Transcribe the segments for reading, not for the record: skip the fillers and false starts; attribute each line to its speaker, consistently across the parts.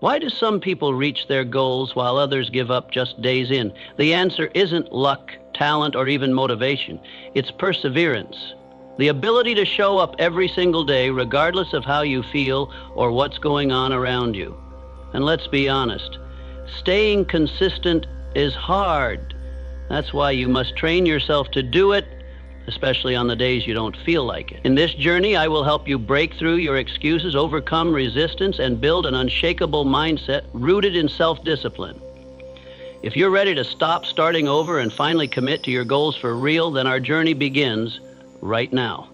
Speaker 1: Why do some people reach their goals while others give up just days in? The answer isn't luck, talent, or even motivation. It's perseverance. The ability to show up every single day, regardless of how you feel or what's going on around you. And let's be honest, staying consistent is hard. That's why you must train yourself to do it, especially on the days you don't feel like it. In this journey, I will help you break through your excuses, overcome resistance, and build an unshakable mindset rooted in self-discipline. If you're ready to stop starting over and finally commit to your goals for real, then our journey begins right now.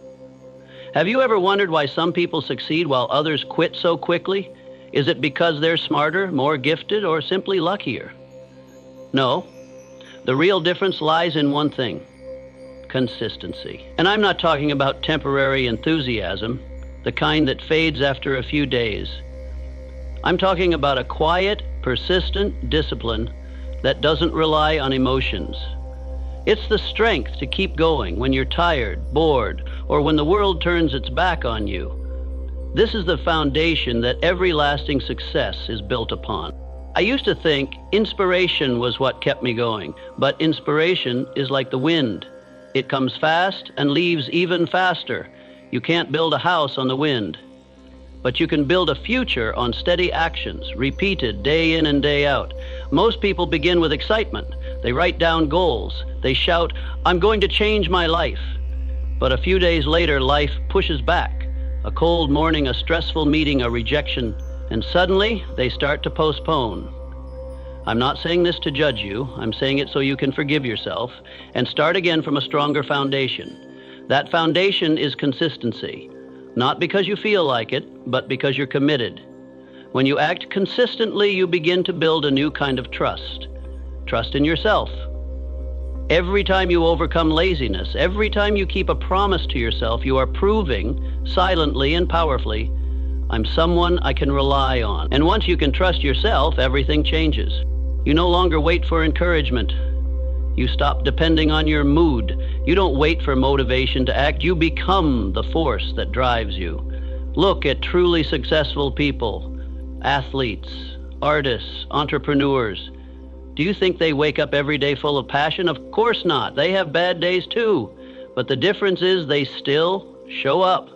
Speaker 1: Have you ever wondered why some people succeed while others quit so quickly? Is it because they're smarter, more gifted, or simply luckier? No. The real difference lies in one thing: consistency. And I'm not talking about temporary enthusiasm, the kind that fades after a few days. I'm talking about a quiet, persistent discipline that doesn't rely on emotions. It's the strength to keep going when you're tired, bored, or when the world turns its back on you. This is the foundation that every lasting success is built upon. I used to think inspiration was what kept me going, but inspiration is like the wind. It comes fast and leaves even faster. You can't build a house on the wind, but you can build a future on steady actions, repeated day in and day out. Most people begin with excitement. They write down goals. They shout, "I'm going to change my life." But a few days later, life pushes back. A cold morning, a stressful meeting, a rejection, and suddenly they start to postpone. I'm not saying this to judge you. I'm saying it so you can forgive yourself and start again from a stronger foundation. That foundation is consistency, not because you feel like it, but because you're committed. When you act consistently, you begin to build a new kind of trust. Trust in yourself. Every time you overcome laziness, every time you keep a promise to yourself, you are proving, silently and powerfully, I'm someone I can rely on. And once you can trust yourself, everything changes. You no longer wait for encouragement. You stop depending on your mood. You don't wait for motivation to act. You become the force that drives you. Look at truly successful people, athletes, artists, entrepreneurs. Do you think they wake up every day full of passion? Of course not. They have bad days too. But the difference is they still show up.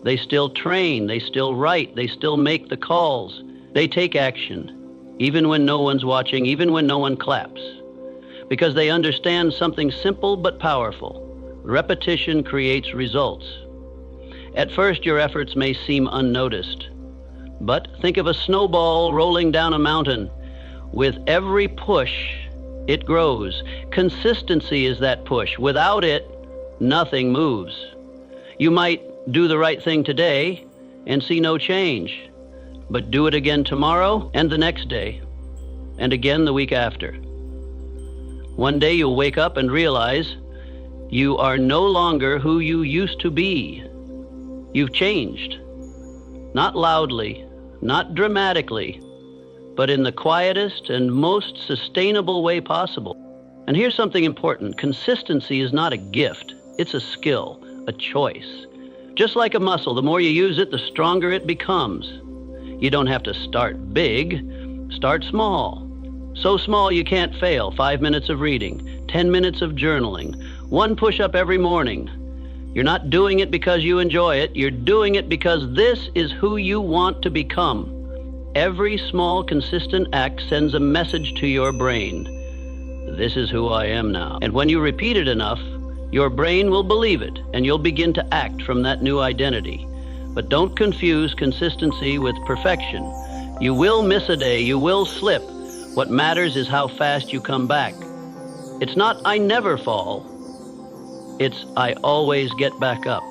Speaker 1: They still train. They still write. They still make the calls. They take action, even when no one's watching, even when no one claps. Because they understand something simple but powerful. Repetition creates results. At first, your efforts may seem unnoticed. But think of a snowball rolling down a mountain. With every push, it grows. Consistency is that push. Without it, nothing moves. You might do the right thing today and see no change, but do it again tomorrow and the next day, and again the week after. One day you'll wake up and realize you are no longer who you used to be. You've changed. Not loudly, not dramatically, but in the quietest and most sustainable way possible. And here's something important. Consistency is not a gift. It's a skill, a choice. Just like a muscle, the more you use it, the stronger it becomes. You don't have to start big. Start small. So small you can't fail. 5 minutes of reading, 10 minutes of journaling, 1 push-up every morning. You're not doing it because you enjoy it. You're doing it because this is who you want to become. Every small, consistent act sends a message to your brain. This is who I am now. And when you repeat it enough, your brain will believe it, and you'll begin to act from that new identity. But don't confuse consistency with perfection. You will miss a day. You will slip. What matters is how fast you come back. It's not I never fall. It's I always get back up.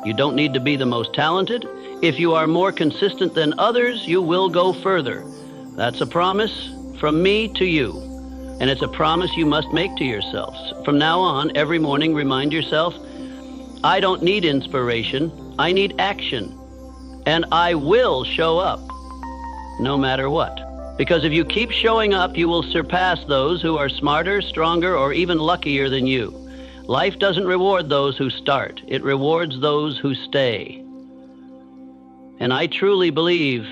Speaker 1: You don't need to be the most talented. If you are more consistent than others, you will go further. That's a promise from me to you. And it's a promise you must make to yourselves. From now on, every morning, remind yourself, I don't need inspiration. I need action. And I will show up, no matter what. Because if you keep showing up, you will surpass those who are smarter, stronger, or even luckier than you. Life doesn't reward those who start. It rewards those who stay. And I truly believe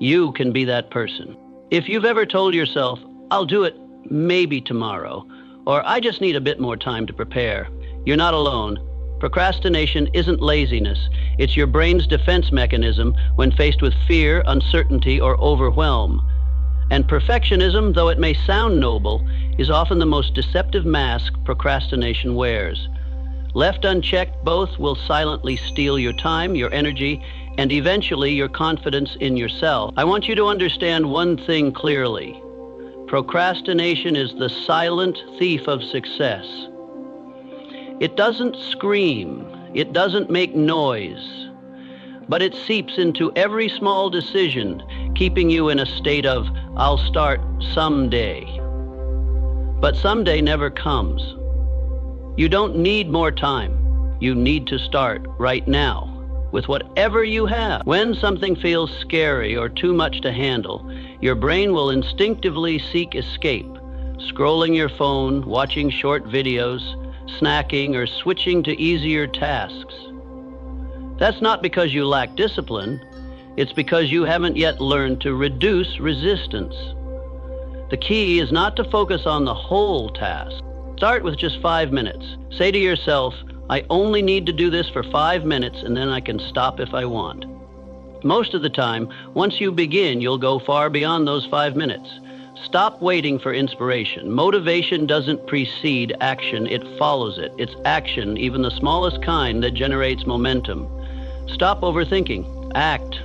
Speaker 1: You can be that person. If you've ever told yourself, I'll do it maybe tomorrow, or I just need a bit more time to prepare, you're not alone. Procrastination isn't laziness. It's your brain's defense mechanism when faced with fear, uncertainty, or overwhelm. And perfectionism, though it may sound noble, is often the most deceptive mask procrastination wears. Left unchecked, both will silently steal your time, your energy, and eventually your confidence in yourself. I want you to understand one thing clearly. Procrastination is the silent thief of success. It doesn't scream, it doesn't make noise, but it seeps into every small decision, keeping you in a state of, I'll start someday. But someday never comes. You don't need more time. You need to start right now with whatever you have. When something feels scary or too much to handle, your brain will instinctively seek escape, scrolling your phone, watching short videos, snacking, or switching to easier tasks. That's not because you lack discipline. It's because you haven't yet learned to reduce resistance. The key is not to focus on the whole task. Start with just 5 minutes. Say to yourself, I only need to do this for 5 minutes and then I can stop if I want. Most of the time, once you begin, you'll go far beyond those 5 minutes. Stop waiting for inspiration. Motivation doesn't precede action, it follows it. It's action, even the smallest kind, that generates momentum. Stop overthinking. Act.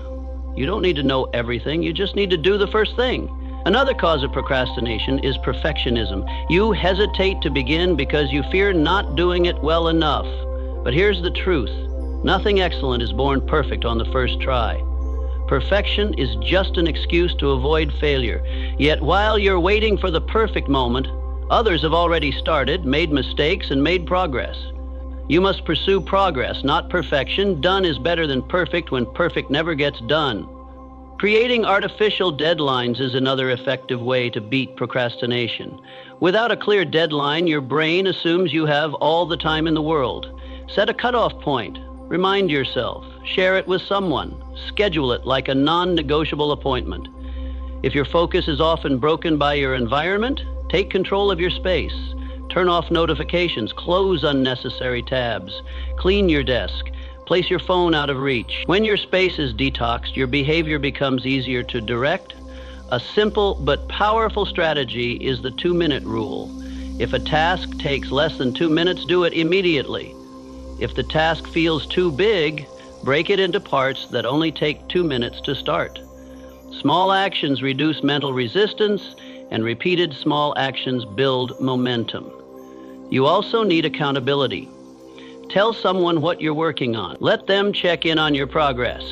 Speaker 1: You don't need to know everything, you just need to do the first thing. Another cause of procrastination is perfectionism. You hesitate to begin because you fear not doing it well enough. But here's the truth. Nothing excellent is born perfect on the first try. Perfection is just an excuse to avoid failure. Yet while you're waiting for the perfect moment, others have already started, made mistakes, and made progress. You must pursue progress, not perfection. Done is better than perfect when perfect never gets done. Creating artificial deadlines is another effective way to beat procrastination. Without a clear deadline, your brain assumes you have all the time in the world. Set a cutoff point. Remind yourself. Share it with someone. Schedule it like a non-negotiable appointment. If your focus is often broken by your environment, take control of your space. Turn off notifications. Close unnecessary tabs. Clean your desk. Place your phone out of reach. When your space is detoxed, your behavior becomes easier to direct. A simple but powerful strategy is the 2-minute rule. If a task takes less than 2 minutes, do it immediately. If the task feels too big, break it into parts that only take 2 minutes to start. Small actions reduce mental resistance, and repeated small actions build momentum. You also need accountability. Tell someone what you're working on. Let them check in on your progress.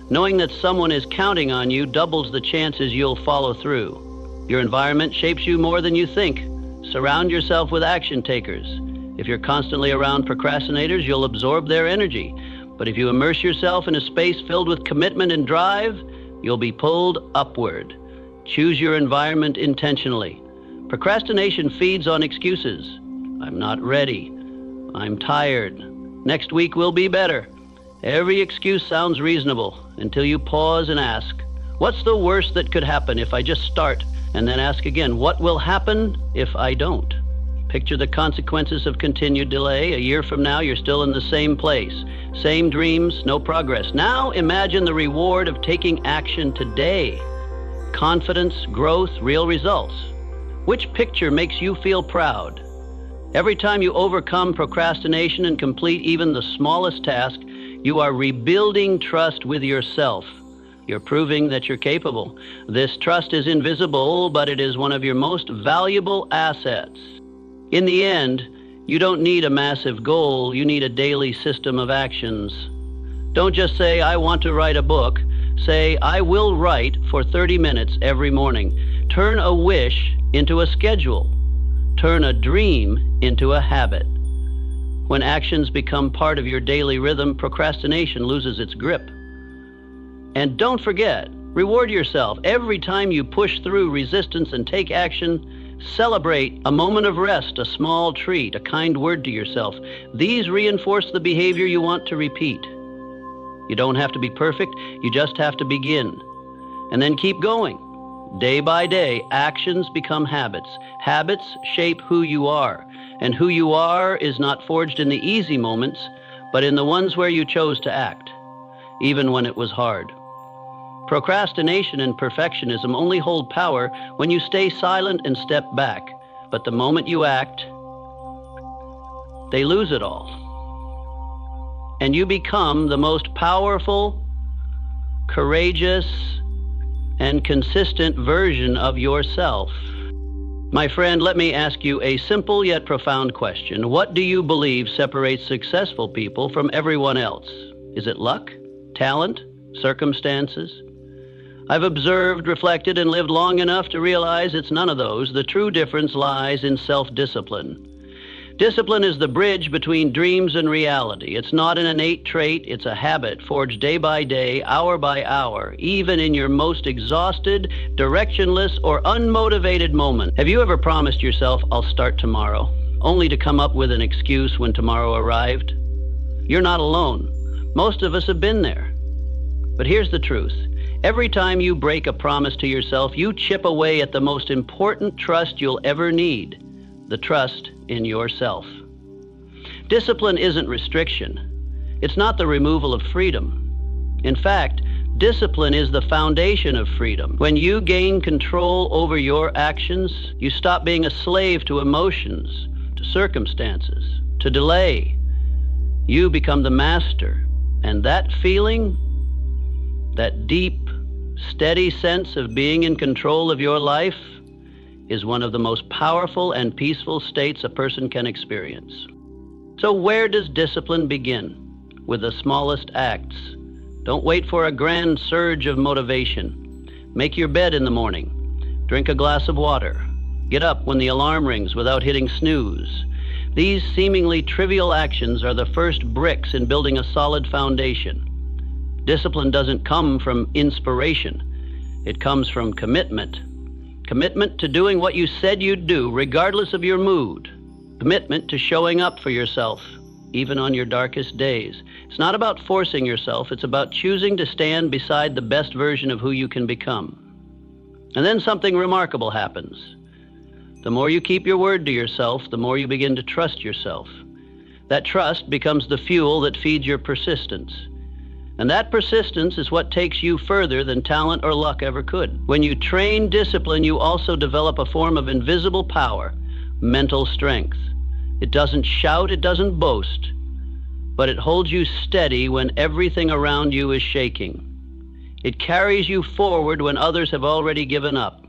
Speaker 1: Knowing that someone is counting on you doubles the chances you'll follow through. Your environment shapes you more than you think. Surround yourself with action takers. If you're constantly around procrastinators, you'll absorb their energy. But if you immerse yourself in a space filled with commitment and drive, you'll be pulled upward. Choose your environment intentionally. Procrastination feeds on excuses. I'm not ready. I'm tired. Next week will be better. Every excuse sounds reasonable until you pause and ask, what's the worst that could happen if I just start? And then ask again, what will happen if I don't? Picture the consequences of continued delay. A year from now, you're still in the same place. Same dreams, no progress. Now imagine the reward of taking action today. Confidence, growth, real results. Which picture makes you feel proud? Every time you overcome procrastination and complete even the smallest task, you are rebuilding trust with yourself. You're proving that you're capable. This trust is invisible, but it is one of your most valuable assets. In the end, you don't need a massive goal, you need a daily system of actions. Don't just say, I want to write a book. Say, I will write for 30 minutes every morning. Turn a wish into a schedule. Turn a dream into a habit. When actions become part of your daily rhythm, procrastination loses its grip. And don't forget, reward yourself. Every time you push through resistance and take action, celebrate a moment of rest, a small treat, a kind word to yourself. These reinforce the behavior you want to repeat. You don't have to be perfect, you just have to begin. and then keep going. Day by day, actions become habits. Habits shape who you are, and who you are is not forged in the easy moments, but in the ones where you chose to act, even when it was hard. Procrastination and perfectionism only hold power when you stay silent and step back, but the moment you act, they lose it all. And you become the most powerful, courageous, and consistent version of yourself. My friend, let me ask you a simple yet profound question. What do you believe separates successful people from everyone else? Is it luck, talent, circumstances? I've observed, reflected, and lived long enough to realize it's none of those. The true difference lies in self-discipline. Discipline is the bridge between dreams and reality. It's not an innate trait, it's a habit forged day by day, hour by hour, even in your most exhausted, directionless, or unmotivated moment. Have you ever promised yourself, I'll start tomorrow, only to come up with an excuse when tomorrow arrived? You're not alone. Most of us have been there. But here's the truth. Every time you break a promise to yourself, you chip away at the most important trust you'll ever need, the trust in yourself. Discipline isn't restriction. It's not the removal of freedom. In fact, discipline is the foundation of freedom. When you gain control over your actions, you stop being a slave to emotions, to circumstances, to delay. You become the master. And that feeling, that deep, steady sense of being in control of your life, is one of the most powerful and peaceful states a person can experience. So where does discipline begin? With the smallest acts. Don't wait for a grand surge of motivation. Make your bed in the morning. Drink a glass of water. Get up when the alarm rings without hitting snooze. These seemingly trivial actions are the first bricks in building a solid foundation. Discipline doesn't come from inspiration. It comes from commitment. Commitment to doing what you said you'd do, regardless of your mood. Commitment to showing up for yourself, even on your darkest days. It's not about forcing yourself, it's about choosing to stand beside the best version of who you can become. And then something remarkable happens. The more you keep your word to yourself, the more you begin to trust yourself. That trust becomes the fuel that feeds your persistence. And that persistence is what takes you further than talent or luck ever could. When you train discipline, you also develop a form of invisible power, mental strength. It doesn't shout, it doesn't boast, but it holds you steady when everything around you is shaking. It carries you forward when others have already given up.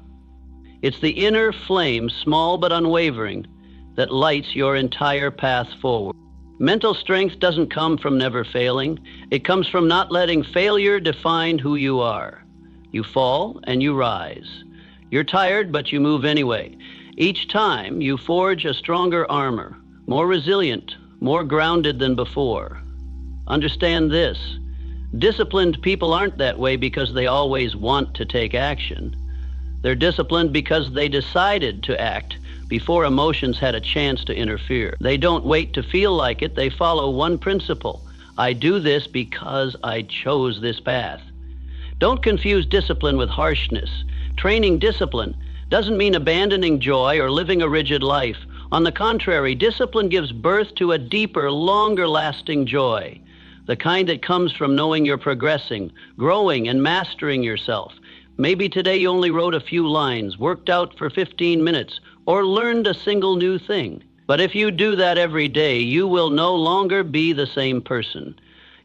Speaker 1: It's the inner flame, small but unwavering, that lights your entire path forward. Mental strength doesn't come from never failing. It comes from not letting failure define who you are. You fall and you rise. You're tired, but you move anyway. Each time, you forge a stronger armor, more resilient, more grounded than before. Understand this. Disciplined people aren't that way because they always want to take action. They're disciplined because they decided to act before emotions had a chance to interfere. They don't wait to feel like it. They follow one principle. I do this because I chose this path. Don't confuse discipline with harshness. Training discipline doesn't mean abandoning joy or living a rigid life. On the contrary, discipline gives birth to a deeper, longer-lasting joy, the kind that comes from knowing you're progressing, growing, and mastering yourself. Maybe today you only wrote a few lines, worked out for 15 minutes, or learned a single new thing. But if you do that every day, you will no longer be the same person.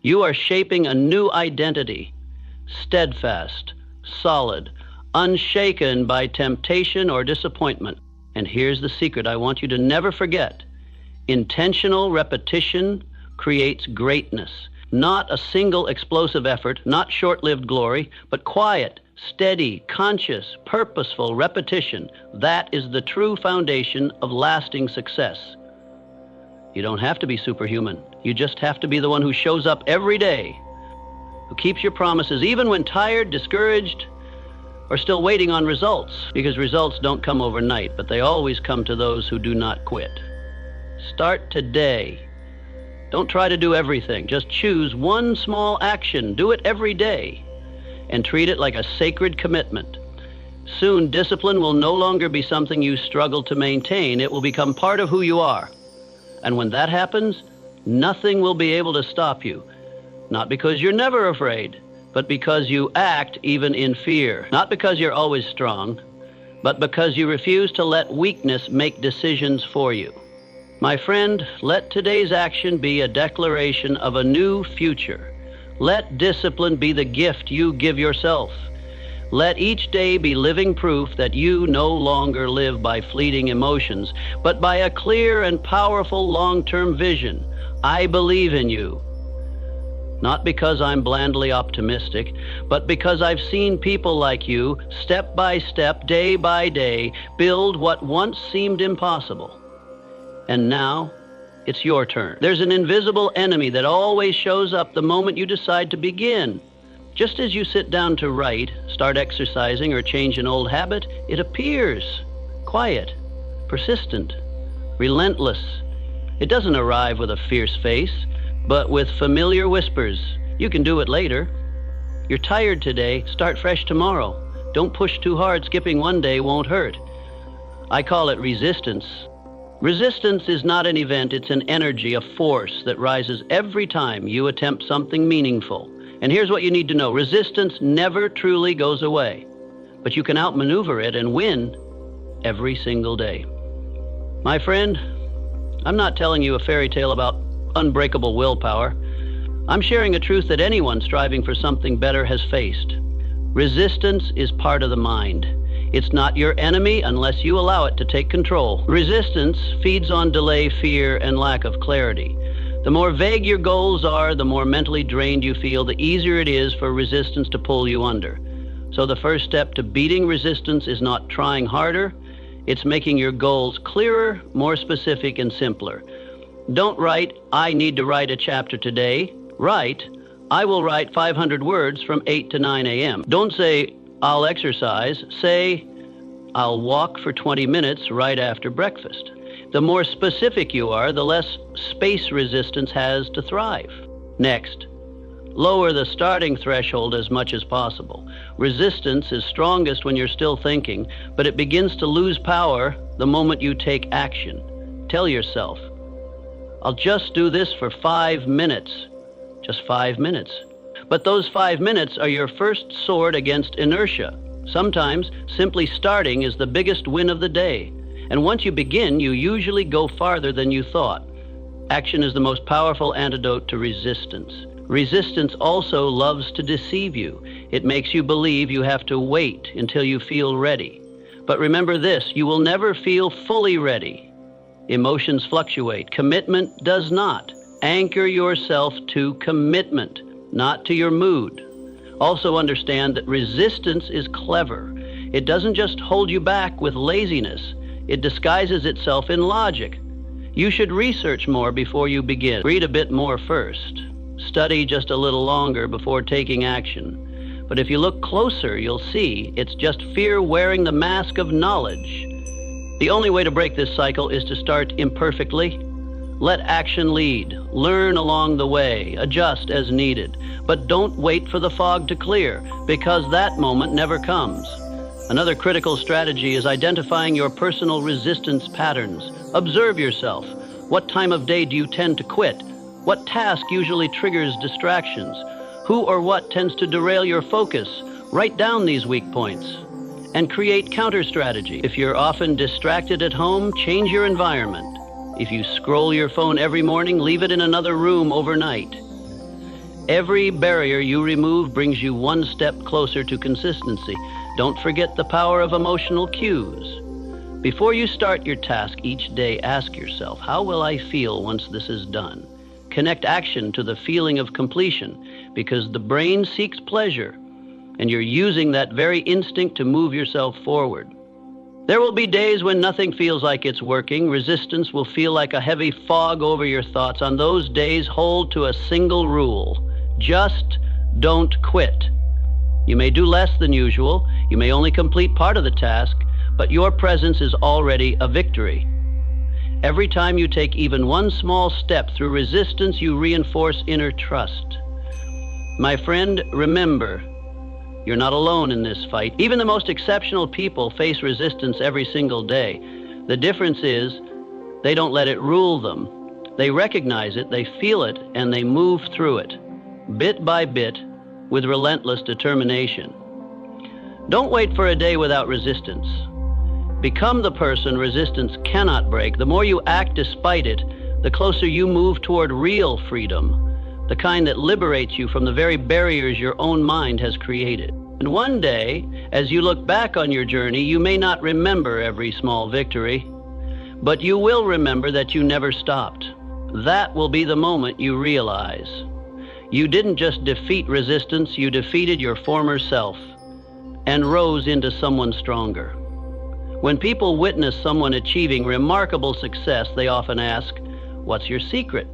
Speaker 1: You are shaping a new identity, steadfast, solid, unshaken by temptation or disappointment. And here's the secret I want you to never forget. Intentional repetition creates greatness. Not a single explosive effort, not short-lived glory, but quiet, steady, conscious, purposeful repetition. That is the true foundation of lasting success. You don't have to be superhuman. You just have to be the one who shows up every day, who keeps your promises even when tired, discouraged, or still waiting on results, because results don't come overnight, but they always come to those who do not quit. Start today. Don't try to do everything. Just choose one small action. Do it every day. and treat it like a sacred commitment. Soon, discipline will no longer be something you struggle to maintain. It will become part of who you are. And when that happens, nothing will be able to stop you. Not because you're never afraid, but because you act even in fear. Not because you're always strong, but because you refuse to let weakness make decisions for you. My friend, let today's action be a declaration of a new future. Let discipline be the gift you give yourself. Let each day be living proof that you no longer live by fleeting emotions, but by a clear and powerful long-term vision. I believe in you. Not because I'm blandly optimistic, but because I've seen people like you, step by step, day by day, build what once seemed impossible. And now, it's your turn. There's an invisible enemy that always shows up the moment you decide to begin. Just as you sit down to write, start exercising, or change an old habit, it appears. Quiet, persistent, relentless. It doesn't arrive with a fierce face, but with familiar whispers. You can do it later. You're tired today, start fresh tomorrow. Don't push too hard, skipping one day won't hurt. I call it resistance. Resistance is not an event, it's an energy, a force that rises every time you attempt something meaningful. And here's what you need to know. Resistance never truly goes away, but you can outmaneuver it and win every single day. My friend, I'm not telling you a fairy tale about unbreakable willpower. I'm sharing a truth that anyone striving for something better has faced. Resistance is part of the mind. It's not your enemy unless you allow it to take control. Resistance feeds on delay, fear, and lack of clarity. The more vague your goals are, the more mentally drained you feel, the easier it is for resistance to pull you under. So the first step to beating resistance is not trying harder, it's making your goals clearer, more specific, and simpler. Don't write, I need to write a chapter today. Write, I will write 500 words from 8 to 9 a.m. Don't say, I'll exercise. Say, I'll walk for 20 minutes right after breakfast. The more specific you are, the less space resistance has to thrive. Next, lower the starting threshold as much as possible. Resistance is strongest when you're still thinking, but it begins to lose power the moment you take action. Tell yourself, I'll just do this for 5 minutes. Just 5 minutes. But those 5 minutes are your first sword against inertia. Sometimes simply starting is the biggest win of the day. And once you begin, you usually go farther than you thought. Action is the most powerful antidote to resistance. Resistance also loves to deceive you. It makes you believe you have to wait until you feel ready. But remember this, you will never feel fully ready. Emotions fluctuate. Commitment does not. Anchor yourself to commitment, not to your mood. Also understand that resistance is clever. It doesn't just hold you back with laziness. It disguises itself in logic. You should research more before you begin. Read a bit more first. Study just a little longer before taking action. But if you look closer, you'll see it's just fear wearing the mask of knowledge. The only way to break this cycle is to start imperfectly. Let action lead. Learn along the way. Adjust as needed. But don't wait for the fog to clear, because that moment never comes. Another critical strategy is identifying your personal resistance patterns. Observe yourself. What time of day do you tend to quit? What task usually triggers distractions? Who or what tends to derail your focus? Write down these weak points and create counter strategy. If you're often distracted at home, change your environment. If you scroll your phone every morning, leave it in another room overnight. Every barrier you remove brings you one step closer to consistency. Don't forget the power of emotional cues. Before you start your task each day, ask yourself, how will I feel once this is done? Connect action to the feeling of completion, because the brain seeks pleasure, and you're using that very instinct to move yourself forward. There will be days when nothing feels like it's working. Resistance will feel like a heavy fog over your thoughts. On those days, hold to a single rule. Just don't quit. You may do less than usual. You may only complete part of the task, but your presence is already a victory. Every time you take even one small step through resistance, you reinforce inner trust. My friend, remember, You're not alone in this fight. Even the most exceptional people face resistance every single day. The difference is they don't let it rule them. They recognize it, they feel it, and they move through it, bit by bit, with relentless determination. Don't wait for a day without resistance. Become the person resistance cannot break. The more you act despite it, the closer you move toward real freedom, the kind that liberates you from the very barriers your own mind has created. And one day, as you look back on your journey, you may not remember every small victory, but you will remember that you never stopped. That will be the moment you realize you didn't just defeat resistance, you defeated your former self and rose into someone stronger. When people witness someone achieving remarkable success, they often ask, "What's your secret?"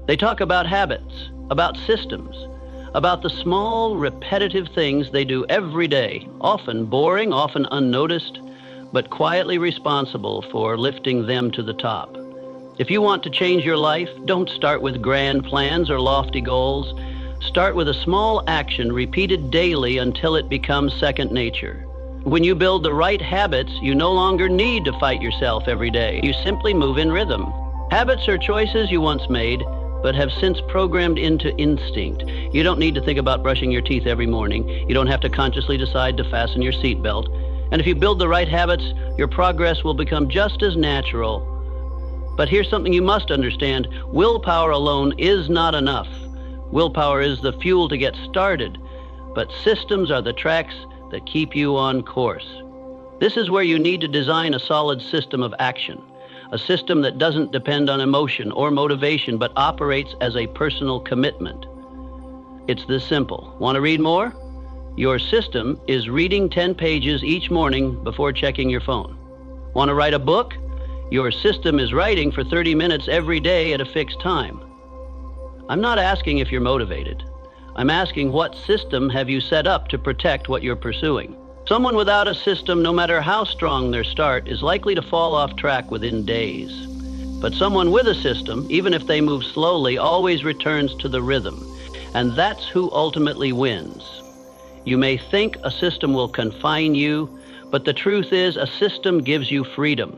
Speaker 1: They talk about habits, about systems, about the small, repetitive things they do every day, often boring, often unnoticed, but quietly responsible for lifting them to the top. If you want to change your life, don't start with grand plans or lofty goals. Start with a small action repeated daily until it becomes second nature. When you build the right habits, you no longer need to fight yourself every day. You simply move in rhythm. Habits are choices you once made, but have since programmed into instinct. You don't need to think about brushing your teeth every morning. You don't have to consciously decide to fasten your seatbelt. And if you build the right habits, your progress will become just as natural. But here's something you must understand. Willpower alone is not enough. Willpower is the fuel to get started, but systems are the tracks that keep you on course. This is where you need to design a solid system of action, a system that doesn't depend on emotion or motivation, but operates as a personal commitment. It's this simple. Want to read more? Your system is reading 10 pages each morning before checking your phone. Want to write a book? Your system is writing for 30 minutes every day at a fixed time. I'm not asking if you're motivated. I'm asking what system have you set up to protect what you're pursuing. Someone without a system, no matter how strong their start, is likely to fall off track within days. But someone with a system, even if they move slowly, always returns to the rhythm. And that's who ultimately wins. You may think a system will confine you, but the truth is a system gives you freedom.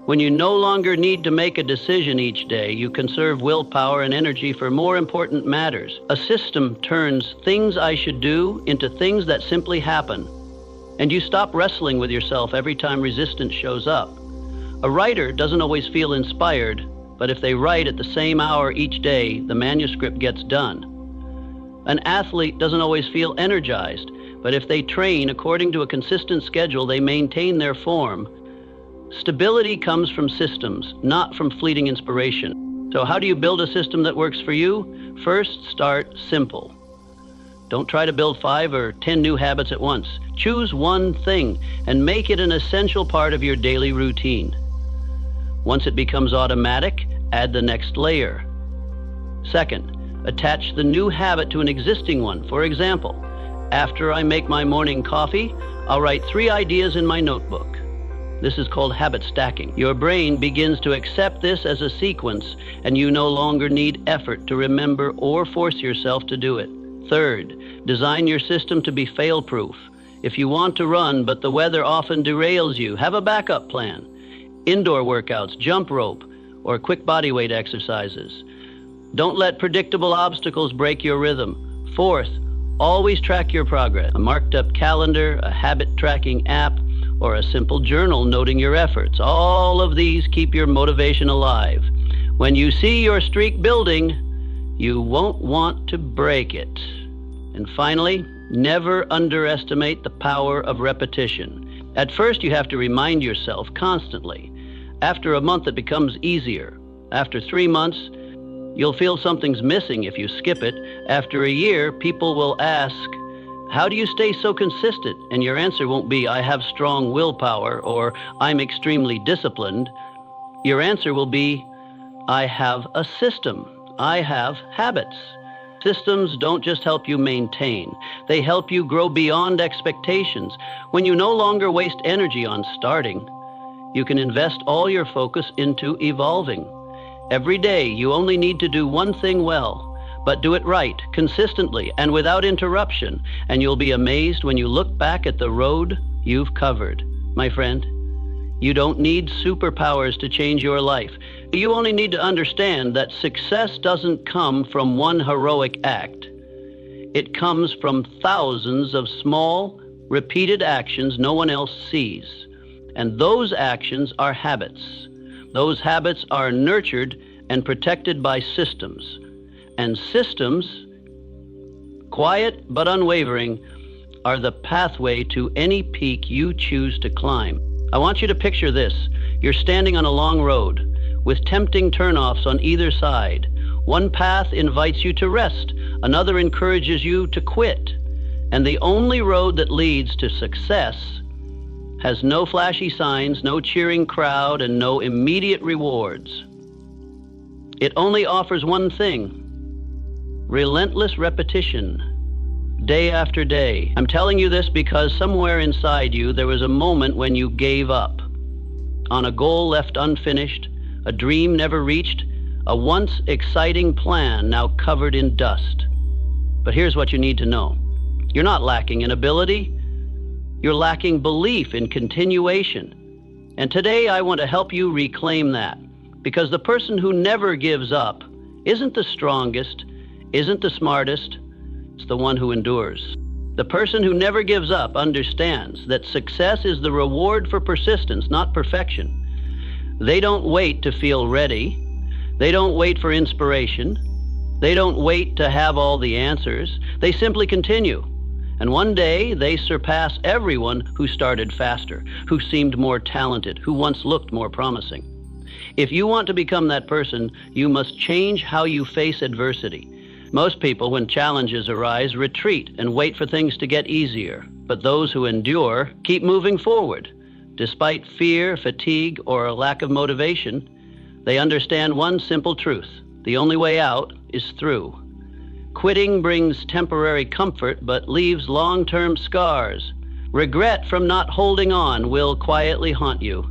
Speaker 1: When you no longer need to make a decision each day, you conserve willpower and energy for more important matters. A system turns things I should do into things that simply happen. And you stop wrestling with yourself every time resistance shows up. A writer doesn't always feel inspired, but if they write at the same hour each day, the manuscript gets done. An athlete doesn't always feel energized, but if they train according to a consistent schedule, they maintain their form. Stability comes from systems, not from fleeting inspiration. So how do you build a system that works for you? First, start simple. Don't try to build 5 or 10 new habits at once. Choose one thing and make it an essential part of your daily routine. Once it becomes automatic, add the next layer. Second, attach the new habit to an existing one. For example, after I make my morning coffee, I'll write 3 ideas in my notebook. This is called habit stacking. Your brain begins to accept this as a sequence, and you no longer need effort to remember or force yourself to do it. Third, design your system to be fail-proof. If you want to run, but the weather often derails you, have a backup plan. Indoor workouts, jump rope, or quick body weight exercises. Don't let predictable obstacles break your rhythm. Fourth, always track your progress. A marked-up calendar, a habit tracking app, or a simple journal noting your efforts. All of these keep your motivation alive. When you see your streak building, you won't want to break it. And finally, never underestimate the power of repetition. At first, you have to remind yourself constantly. After a month, it becomes easier. After 3 months, you'll feel something's missing if you skip it. After a year, people will ask, "How do you stay so consistent?" And your answer won't be, "I have strong willpower," or "I'm extremely disciplined." Your answer will be, "I have a system. I have habits." Systems don't just help you maintain. They help you grow beyond expectations. When you no longer waste energy on starting, you can invest all your focus into evolving. Every day, you only need to do one thing well, But do it right, consistently, and without interruption, and you'll be amazed when you look back at the road you've covered. My friend, you don't need superpowers to change your life. You only need to understand that success doesn't come from one heroic act. It comes from thousands of small, repeated actions no one else sees. And those actions are habits. Those habits are nurtured and protected by systems. And systems, quiet but unwavering, are the pathway to any peak you choose to climb. I want you to picture this. You're standing on a long road with tempting turnoffs on either side. One path invites you to rest. Another encourages you to quit. And the only road that leads to success has no flashy signs, no cheering crowd, and no immediate rewards. It only offers one thing: relentless repetition, day after day. I'm telling you this because somewhere inside you there was a moment when you gave up on a goal left unfinished, a dream never reached, a once exciting plan now covered in dust. But here's what you need to know. You're not lacking in ability. You're lacking belief in continuation. And today I want to help you reclaim that, because the person who never gives up isn't the strongest, isn't the smartest, it's the one who endures. The person who never gives up understands that success is the reward for persistence, not perfection. They don't wait to feel ready. They don't wait for inspiration. They don't wait to have all the answers. They simply continue. And one day they surpass everyone who started faster, who seemed more talented, who once looked more promising. If you want to become that person, you must change how you face adversity. Most people, when challenges arise, retreat and wait for things to get easier. But those who endure keep moving forward. Despite fear, fatigue, or a lack of motivation, they understand one simple truth: the only way out is through. Quitting brings temporary comfort but leaves long-term scars. Regret from not holding on will quietly haunt you.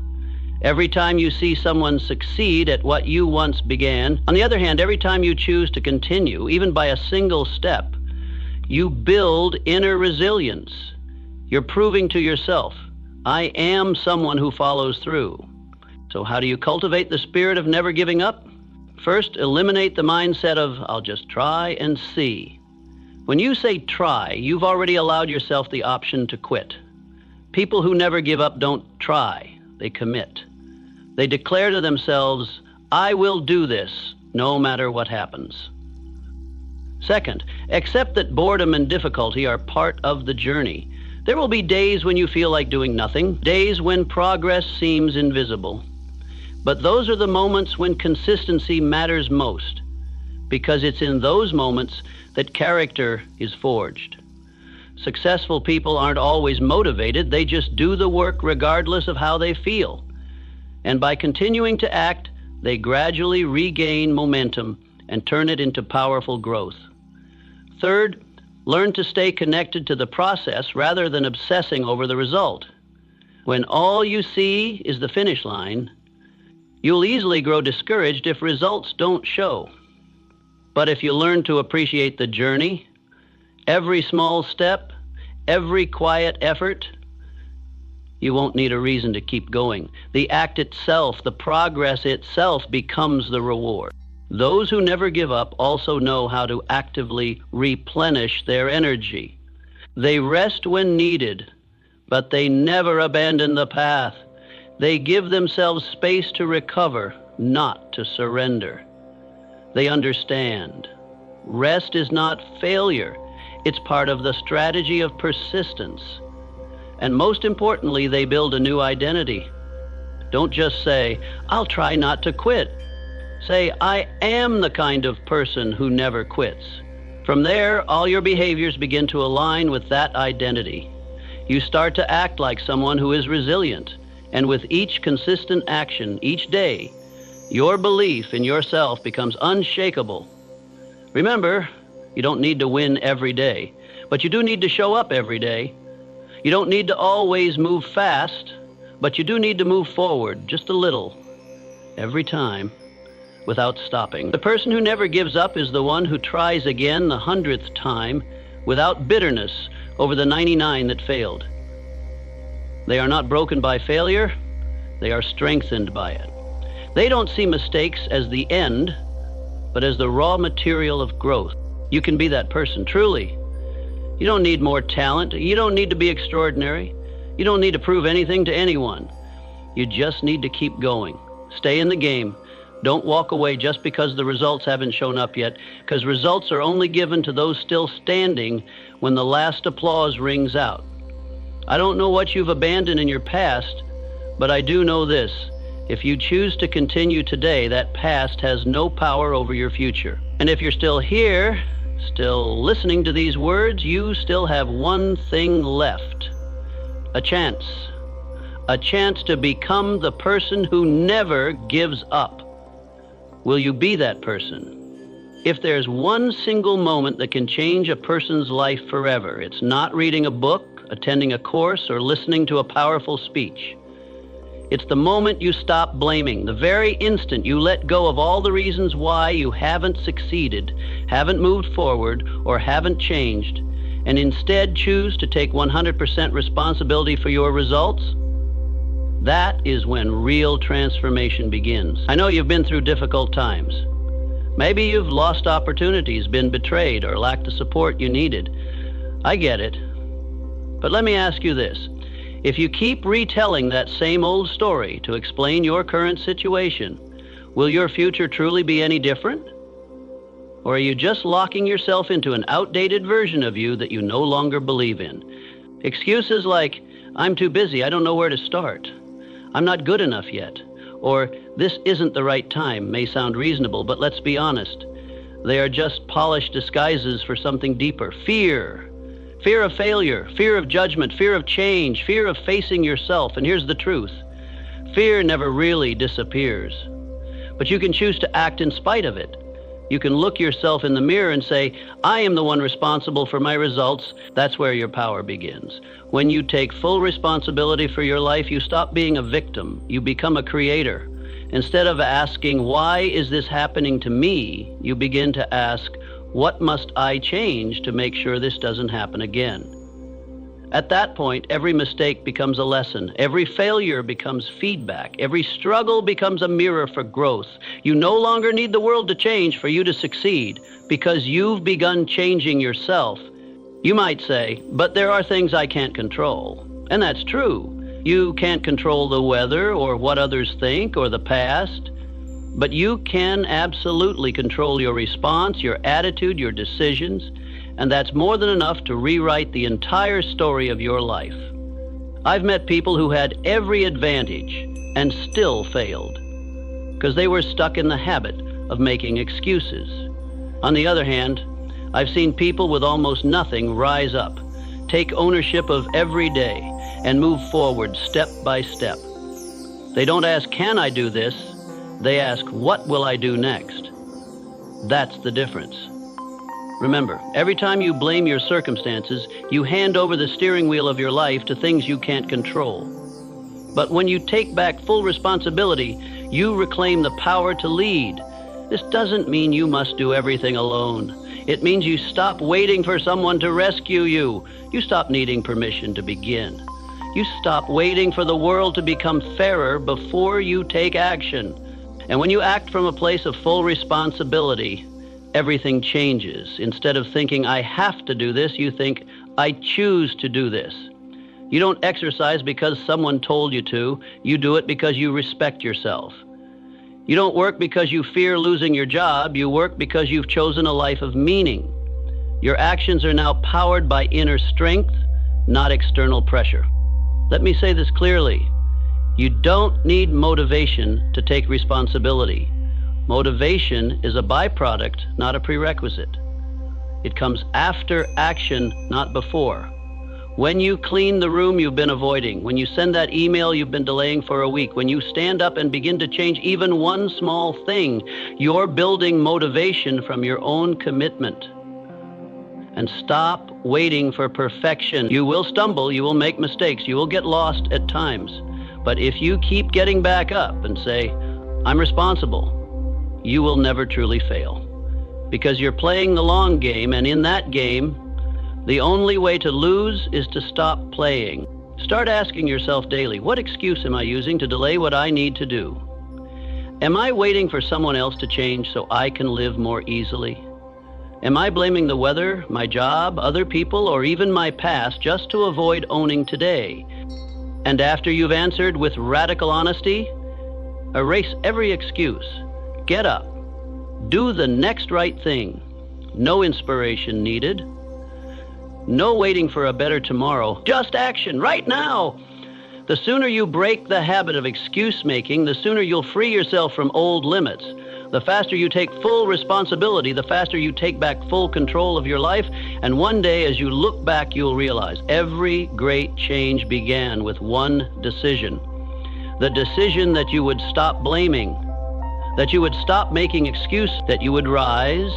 Speaker 1: Every time you see someone succeed at what you once began, on the other hand, every time you choose to continue, even by a single step, you build inner resilience. You're proving to yourself, I am someone who follows through. So how do you cultivate the spirit of never giving up? First, eliminate the mindset of, I'll just try and see. When you say try, you've already allowed yourself the option to quit. People who never give up don't try, they commit. They declare to themselves, I will do this, no matter what happens. Second, accept that boredom and difficulty are part of the journey. There will be days when you feel like doing nothing, days when progress seems invisible. But those are the moments when consistency matters most, because it's in those moments that character is forged. Successful people aren't always motivated, they just do the work regardless of how they feel. And by continuing to act, they gradually regain momentum and turn it into powerful growth. Third, learn to stay connected to the process rather than obsessing over the result. When all you see is the finish line, you'll easily grow discouraged if results don't show. But if you learn to appreciate the journey, every small step, every quiet effort, you won't need a reason to keep going. The act itself, the progress itself becomes the reward. Those who never give up also know how to actively replenish their energy. They rest when needed, but they never abandon the path. They give themselves space to recover, not to surrender. They understand. Rest is not failure. It's part of the strategy of persistence. And most importantly, they build a new identity. Don't just say, I'll try not to quit. Say, I am the kind of person who never quits. From there, all your behaviors begin to align with that identity. You start to act like someone who is resilient. And with each consistent action, each day, your belief in yourself becomes unshakable. Remember, you don't need to win every day, but you do need to show up every day. You don't need to always move fast, but you do need to move forward just a little, every time. without stopping. The person who never gives up is the one who tries again the 100th time without bitterness over the 99 that failed. They are not broken by failure, they are strengthened by it. They don't see mistakes as the end, but as the raw material of growth. You can be that person, truly. You don't need more talent. You don't need to be extraordinary. You don't need to prove anything to anyone. You just need to keep going. Stay in the game. Don't walk away just because the results haven't shown up yet, because results are only given to those still standing when the last applause rings out. I don't know what you've abandoned in your past, but I do know this. If you choose to continue today, that past has no power over your future. And if you're still here, still listening to these words, you still have one thing left. A chance. A chance to become the person who never gives up. Will you be that person? If there's one single moment that can change a person's life forever, it's not reading a book, attending a course, or listening to a powerful speech. It's the moment you stop blaming, the very instant you let go of all the reasons why you haven't succeeded, haven't moved forward, or haven't changed, and instead choose to take 100% responsibility for your results. That is when real transformation begins. I know you've been through difficult times. Maybe you've lost opportunities, been betrayed, or lacked the support you needed. I get it. But let me ask you this. If you keep retelling that same old story to explain your current situation, will your future truly be any different? Or are you just locking yourself into an outdated version of you that you no longer believe in? Excuses like, I'm too busy, I don't know where to start. I'm not good enough yet. Or, this isn't the right time may sound reasonable, but let's be honest. They are just polished disguises for something deeper. Fear. Fear of failure, fear of judgment, fear of change, fear of facing yourself. And here's the truth. Fear never really disappears. But you can choose to act in spite of it. You can look yourself in the mirror and say, I am the one responsible for my results. That's where your power begins. When you take full responsibility for your life, you stop being a victim. You become a creator. Instead of asking, why is this happening to me? You begin to ask, what must I change to make sure this doesn't happen again? At that point, every mistake becomes a lesson. Every failure becomes feedback. Every struggle becomes a mirror for growth. You no longer need the world to change for you to succeed because you've begun changing yourself. You might say, but there are things I can't control. And that's true. You can't control the weather or what others think or the past. But you can absolutely control your response, your attitude, your decisions, and that's more than enough to rewrite the entire story of your life. I've met people who had every advantage and still failed because they were stuck in the habit of making excuses. On the other hand, I've seen people with almost nothing rise up, take ownership of every day, and move forward step by step. They don't ask, can I do this? They ask, what will I do next? That's the difference. Remember, every time you blame your circumstances, you hand over the steering wheel of your life to things you can't control. But when you take back full responsibility, you reclaim the power to lead. This doesn't mean you must do everything alone. It means you stop waiting for someone to rescue you. You stop needing permission to begin. You stop waiting for the world to become fairer before you take action. And when you act from a place of full responsibility, everything changes. Instead of thinking, I have to do this, you think, I choose to do this. You don't exercise because someone told you to. You do it because you respect yourself. You don't work because you fear losing your job. You work because you've chosen a life of meaning. Your actions are now powered by inner strength, not external pressure. Let me say this clearly. You don't need motivation to take responsibility. Motivation is a byproduct, not a prerequisite. It comes after action, not before. When you clean the room you've been avoiding, when you send that email you've been delaying for a week, when you stand up and begin to change even one small thing, you're building motivation from your own commitment. And stop waiting for perfection. You will stumble, you will make mistakes, you will get lost at times. But if you keep getting back up and say, I'm responsible, you will never truly fail. Because you're playing the long game, and in that game, the only way to lose is to stop playing. Start asking yourself daily, what excuse am I using to delay what I need to do? Am I waiting for someone else to change so I can live more easily? Am I blaming the weather, my job, other people, or even my past just to avoid owning today? And after you've answered with radical honesty, erase every excuse. Get up. Do the next right thing. No inspiration needed. No waiting for a better tomorrow. Just action right now. The sooner you break the habit of excuse making, the sooner you'll free yourself from old limits. The faster you take full responsibility, the faster you take back full control of your life. And one day, as you look back, you'll realize every great change began with one decision. The decision that you would stop blaming, that you would stop making excuses, that you would rise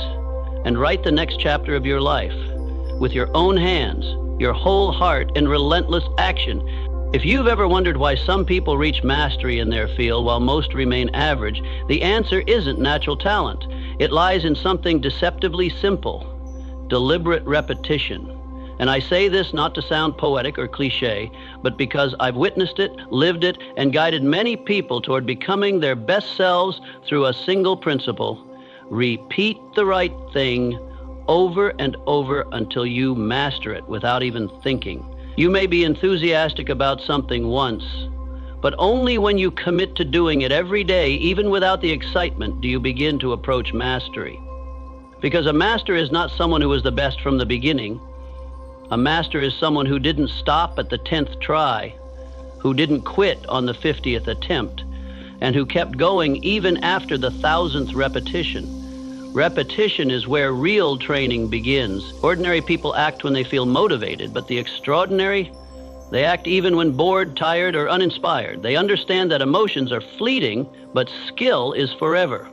Speaker 1: and write the next chapter of your life with your own hands, your whole heart, and relentless action. If you've ever wondered why some people reach mastery in their field while most remain average, the answer isn't natural talent. It lies in something deceptively simple: deliberate repetition. And I say this not to sound poetic or cliche, but because I've witnessed it, lived it, and guided many people toward becoming their best selves through a single principle: repeat the right thing over and over until you master it without even thinking. You may be enthusiastic about something once, but only when you commit to doing it every day, even without the excitement, do you begin to approach mastery. Because a master is not someone who was the best from the beginning. A master is someone who didn't stop at the 10th try, who didn't quit on the 50th attempt, and who kept going even after the 1000th repetition. Repetition is where real training begins. Ordinary people act when they feel motivated, but the extraordinary, they act even when bored, tired, or uninspired. They understand that emotions are fleeting, but skill is forever.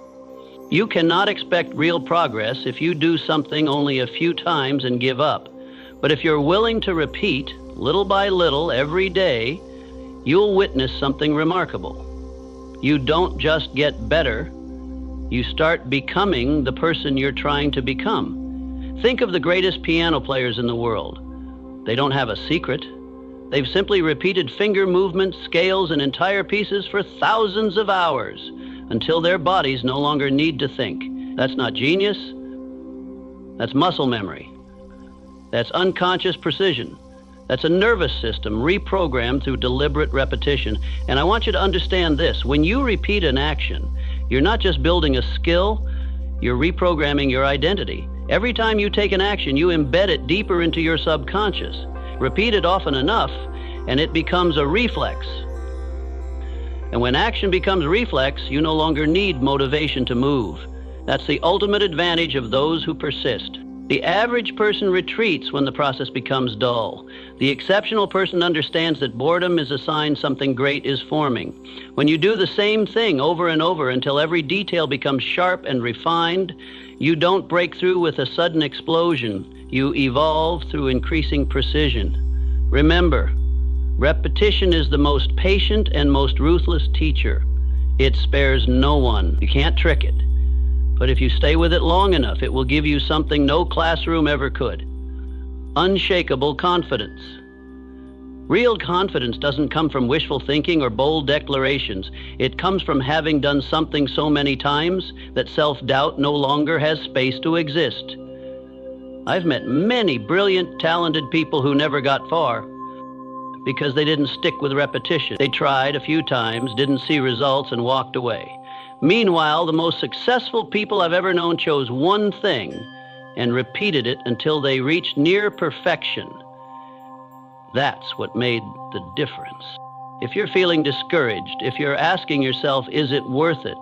Speaker 1: You cannot expect real progress if you do something only a few times and give up. But if you're willing to repeat, little by little, every day, you'll witness something remarkable. You don't just get better, you start becoming the person you're trying to become. Think of the greatest piano players in the world. They don't have a secret. They've simply repeated finger movements, scales, and entire pieces for thousands of hours until their bodies no longer need to think. That's not genius. That's muscle memory. That's unconscious precision. That's a nervous system reprogrammed through deliberate repetition. And I want you to understand this. When you repeat an action, you're not just building a skill, you're reprogramming your identity. Every time you take an action, you embed it deeper into your subconscious. Repeat it often enough, and it becomes a reflex. And when action becomes reflex, you no longer need motivation to move. That's the ultimate advantage of those who persist. The average person retreats when the process becomes dull. The exceptional person understands that boredom is a sign something great is forming. When you do the same thing over and over until every detail becomes sharp and refined, you don't break through with a sudden explosion. You evolve through increasing precision. Remember, repetition is the most patient and most ruthless teacher. It spares no one. You can't trick it. But if you stay with it long enough, it will give you something no classroom ever could: unshakable confidence. Real confidence doesn't come from wishful thinking or bold declarations. It comes from having done something so many times that self-doubt no longer has space to exist. I've met many brilliant, talented people who never got far because they didn't stick with repetition. They tried a few times, didn't see results, and walked away. Meanwhile, the most successful people I've ever known chose one thing and repeated it until they reached near perfection. That's what made the difference. If you're feeling discouraged, if you're asking yourself, is it worth it?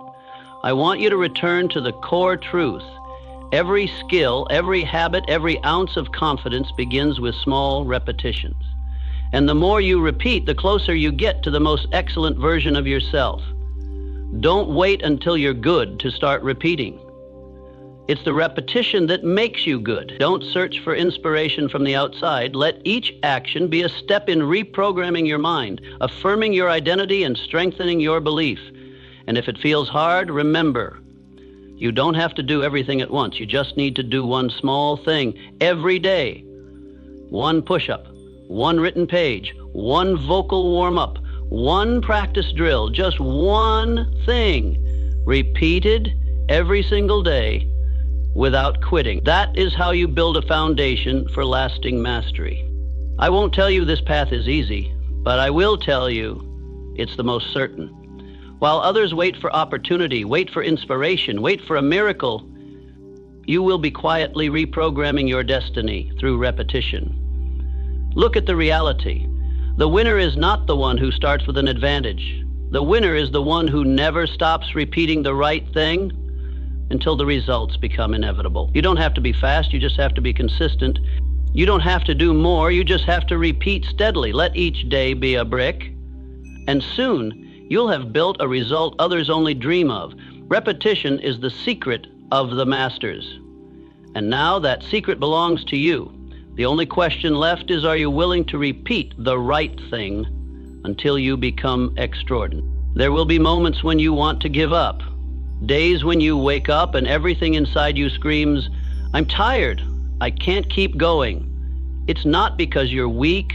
Speaker 1: I want you to return to the core truth. Every skill, every habit, every ounce of confidence begins with small repetitions. And the more you repeat, the closer you get to the most excellent version of yourself. Don't wait until you're good to start repeating. It's the repetition that makes you good. Don't search for inspiration from the outside. Let each action be a step in reprogramming your mind, affirming your identity, and strengthening your belief. And if it feels hard, remember, You don't have to do everything at once. You just need to do one small thing every day. One push-up, one written page, one vocal warm-up, one practice drill, just one thing, repeated every single day without quitting. That is how you build a foundation for lasting mastery. I won't tell you this path is easy, but I will tell you it's the most certain. While others wait for opportunity, wait for inspiration, wait for a miracle, you will be quietly reprogramming your destiny through repetition. Look at the reality. The winner is not the one who starts with an advantage. The winner is the one who never stops repeating the right thing until the results become inevitable. You don't have to be fast, you just have to be consistent. You don't have to do more, you just have to repeat steadily. Let each day be a brick, and soon you'll have built a result others only dream of. Repetition is the secret of the masters. And now that secret belongs to you. The only question left is, are you willing to repeat the right thing until you become extraordinary? There will be moments when you want to give up. Days when you wake up and everything inside you screams, I'm tired, I can't keep going. It's not because you're weak.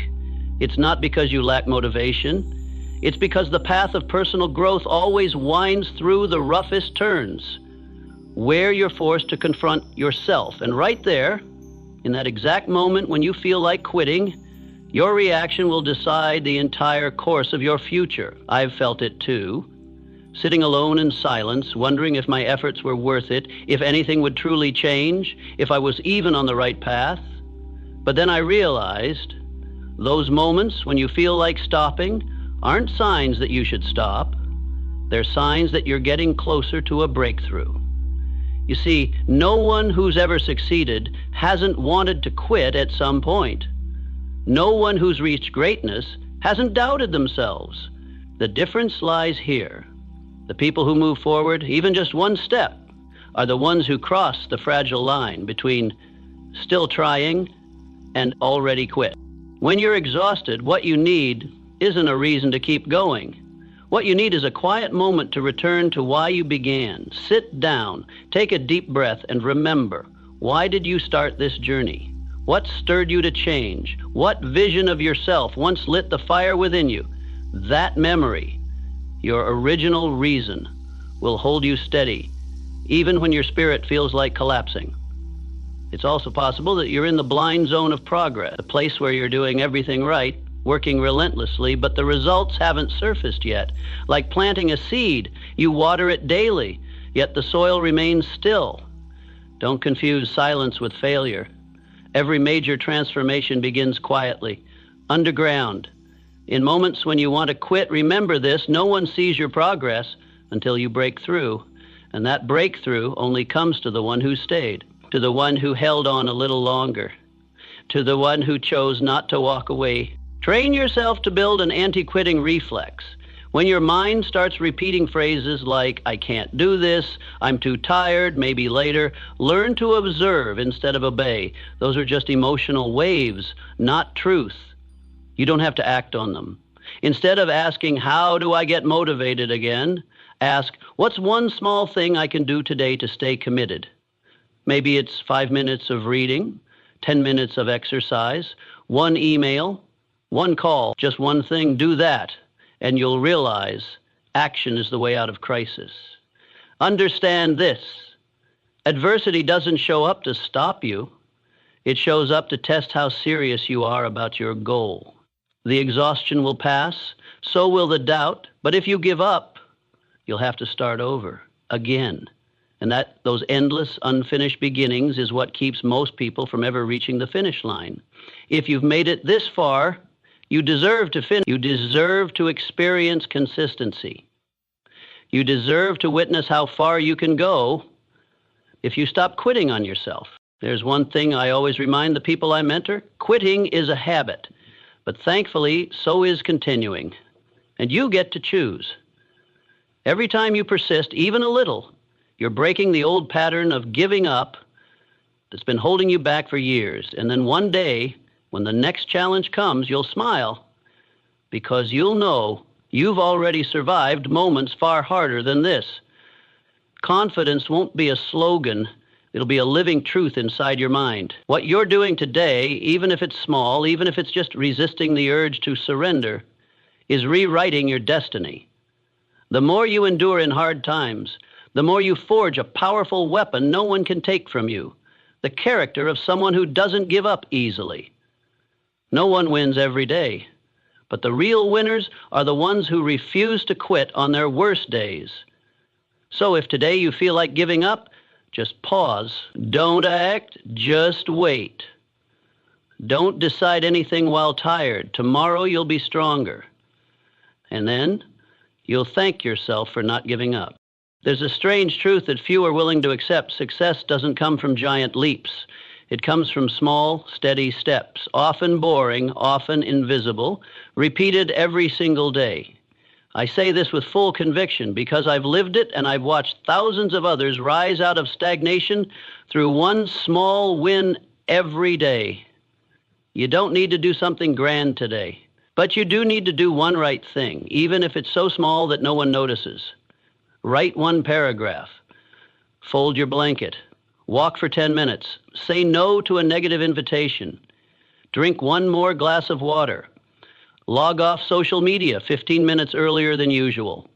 Speaker 1: It's not because you lack motivation. It's because the path of personal growth always winds through the roughest turns, where you're forced to confront yourself. And right there, in that exact moment when you feel like quitting, your reaction will decide the entire course of your future. I've felt it too. Sitting alone in silence, wondering if my efforts were worth it, if anything would truly change, if I was even on the right path. But then I realized those moments when you feel like stopping aren't signs that you should stop. They're signs that you're getting closer to a breakthrough. You see, no one who's ever succeeded hasn't wanted to quit at some point. No one who's reached greatness hasn't doubted themselves. The difference lies here. The people who move forward, even just one step, are the ones who cross the fragile line between still trying and already quit. When you're exhausted, what you need isn't a reason to keep going. What you need is a quiet moment to return to why you began. Sit down, take a deep breath, and remember, why did you start this journey? What stirred you to change? What vision of yourself once lit the fire within you? That memory, your original reason, will hold you steady, even when your spirit feels like collapsing. It's also possible that you're in the blind zone of progress, a place where you're doing everything right, working relentlessly, but the results haven't surfaced yet. Like planting a seed, you water it daily, yet the soil remains still. Don't confuse silence with failure. Every major transformation begins quietly, underground. In moments when you want to quit, remember this: no one sees your progress until you break through. And that breakthrough only comes to the one who stayed, to the one who held on a little longer, to the one who chose not to walk away. Train yourself to build an anti-quitting reflex. When your mind starts repeating phrases like, I can't do this, I'm too tired, maybe later, learn to observe instead of obey. Those are just emotional waves, not truth. You don't have to act on them. Instead of asking, how do I get motivated again? Ask, what's one small thing I can do today to stay committed? Maybe it's 5 minutes of reading, 10 minutes of exercise, one email, one call, just one thing. Do that, and you'll realize action is the way out of crisis. Understand this: adversity doesn't show up to stop you. It shows up to test how serious you are about your goal. The exhaustion will pass, so will the doubt, but if you give up, you'll have to start over again. And those endless, unfinished beginnings is what keeps most people from ever reaching the finish line. If you've made it this far, you deserve to finish. You deserve to experience consistency. You deserve to witness how far you can go if you stop quitting on yourself. There's one thing I always remind the people I mentor: quitting is a habit, but thankfully, so is continuing. And you get to choose. Every time you persist, even a little, you're breaking the old pattern of giving up that's been holding you back for years. And then one day, when the next challenge comes, you'll smile because you'll know you've already survived moments far harder than this. Confidence won't be a slogan. It'll be a living truth inside your mind. What you're doing today, even if it's small, even if it's just resisting the urge to surrender, is rewriting your destiny. The more you endure in hard times, the more you forge a powerful weapon no one can take from you, the character of someone who doesn't give up easily. No one wins every day, but the real winners are the ones who refuse to quit on their worst days. So if today you feel like giving up, just pause. Don't act, just wait. Don't decide anything while tired. Tomorrow you'll be stronger. And then you'll thank yourself for not giving up. There's a strange truth that few are willing to accept. Success doesn't come from giant leaps. It comes from small, steady steps, often boring, often invisible, repeated every single day. I say this with full conviction because I've lived it and I've watched thousands of others rise out of stagnation through one small win every day. You don't need to do something grand today, but you do need to do one right thing, even if it's so small that no one notices. Write one paragraph. Fold your blanket. Walk for 10 minutes. Say no to a negative invitation. Drink one more glass of water. Log off social media 15 minutes earlier than usual.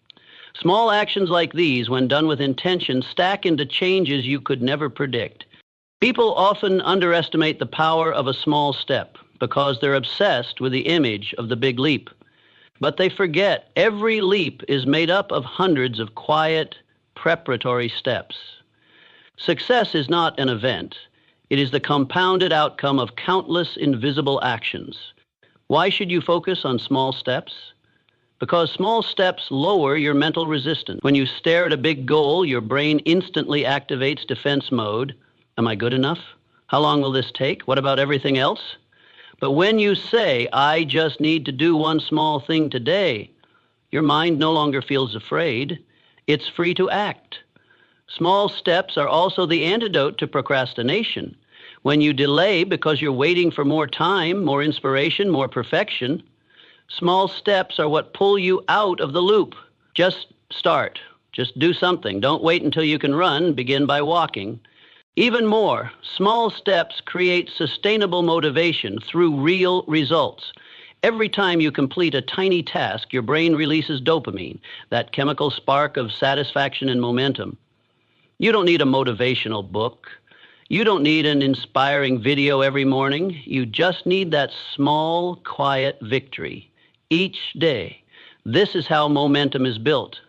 Speaker 1: Small actions like these, when done with intention, stack into changes you could never predict. People often underestimate the power of a small step because they're obsessed with the image of the big leap. But they forget every leap is made up of hundreds of quiet, preparatory steps. Success is not an event. It is the compounded outcome of countless invisible actions. Why should you focus on small steps? Because small steps lower your mental resistance. When you stare at a big goal, your brain instantly activates defense mode. Am I good enough? How long will this take? What about everything else? But when you say, I just need to do one small thing today, your mind no longer feels afraid. It's free to act. Small steps are also the antidote to procrastination. When you delay because you're waiting for more time, more inspiration, more perfection, small steps are what pull you out of the loop. Just start. Just do something. Don't wait until you can run. Begin by walking. Even more, small steps create sustainable motivation through real results. Every time you complete a tiny task, your brain releases dopamine, that chemical spark of satisfaction and momentum. You don't need a motivational book. You don't need an inspiring video every morning. You just need that small, quiet victory each day. This is how momentum is built.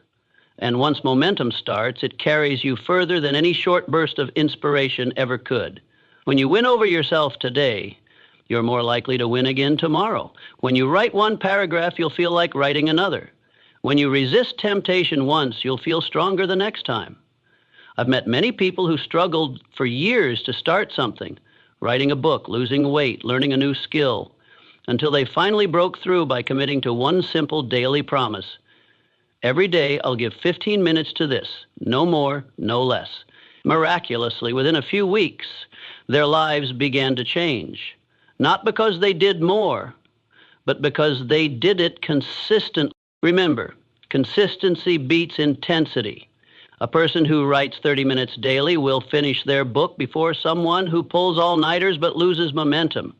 Speaker 1: And once momentum starts, it carries you further than any short burst of inspiration ever could. When you win over yourself today, you're more likely to win again tomorrow. When you write one paragraph, you'll feel like writing another. When you resist temptation once, you'll feel stronger the next time. I've met many people who struggled for years to start something, writing a book, losing weight, learning a new skill, until they finally broke through by committing to one simple daily promise. Every day I'll give 15 minutes to this, no more, no less. Miraculously, within a few weeks, their lives began to change. Not because they did more, but because they did it consistently. Remember, consistency beats intensity. A person who writes 30 minutes daily will finish their book before someone who pulls all-nighters but loses momentum.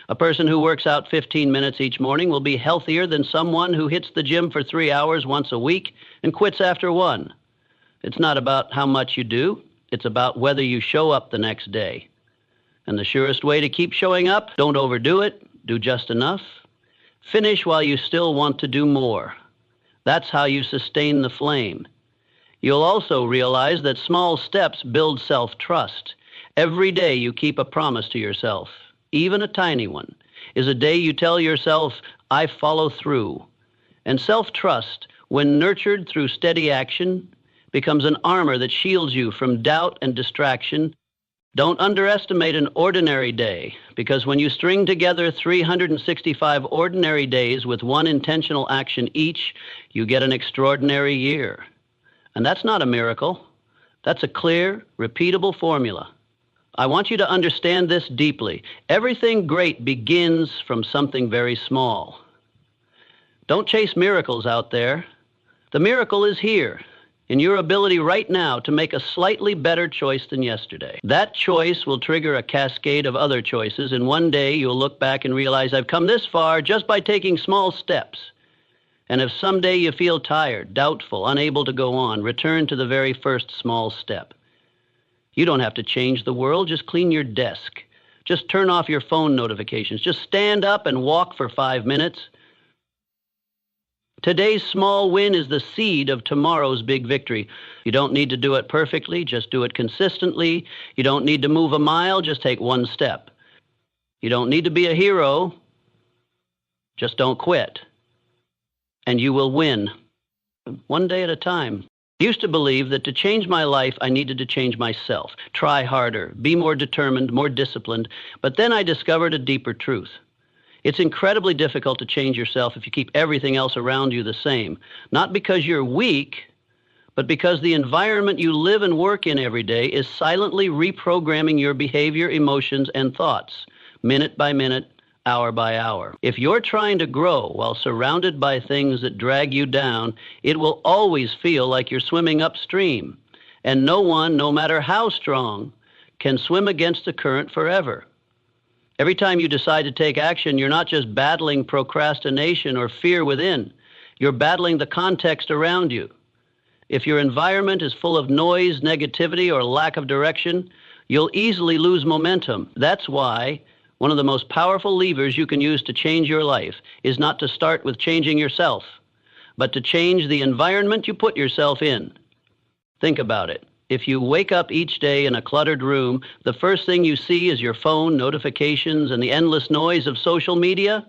Speaker 1: A person who works out 15 minutes each morning will be healthier than someone who hits the gym for 3 hours once a week and quits after one. It's not about how much you do. It's about whether you show up the next day. And the surest way to keep showing up, don't overdo it, do just enough. Finish while you still want to do more. That's how you sustain the flame. You'll also realize that small steps build self-trust. Every day you keep a promise to yourself, even a tiny one, is a day you tell yourself, I follow through. And self-trust, when nurtured through steady action, becomes an armor that shields you from doubt and distraction. Don't underestimate an ordinary day, because when you string together 365 ordinary days with one intentional action each, you get an extraordinary year. And that's not a miracle. That's a clear, repeatable formula. I want you to understand this deeply. Everything great begins from something very small. Don't chase miracles out there. The miracle is here. in your ability right now to make a slightly better choice than yesterday. That choice will trigger a cascade of other choices, and one day you'll look back and realize, I've come this far just by taking small steps. And if someday you feel tired, doubtful, unable to go on, return to the very first small step. You don't have to change the world, just clean your desk. Just turn off your phone notifications. Just stand up and walk for 5 minutes. Today's small win is the seed of tomorrow's big victory. You don't need to do it perfectly, just do it consistently. You don't need to move a mile, just take one step. You don't need to be a hero, just don't quit. And you will win, one day at a time. I used to believe that to change my life, I needed to change myself, try harder, be more determined, more disciplined. But then I discovered a deeper truth. It's incredibly difficult to change yourself if you keep everything else around you the same. Not because you're weak, but because the environment you live and work in every day is silently reprogramming your behavior, emotions, and thoughts, minute by minute, hour by hour. If you're trying to grow while surrounded by things that drag you down, it will always feel like you're swimming upstream. And no one, no matter how strong, can swim against the current forever. Every time you decide to take action, you're not just battling procrastination or fear within. You're battling the context around you. If your environment is full of noise, negativity, or lack of direction, you'll easily lose momentum. That's why one of the most powerful levers you can use to change your life is not to start with changing yourself, but to change the environment you put yourself in. Think about it. If you wake up each day in a cluttered room, the first thing you see is your phone, notifications, and the endless noise of social media,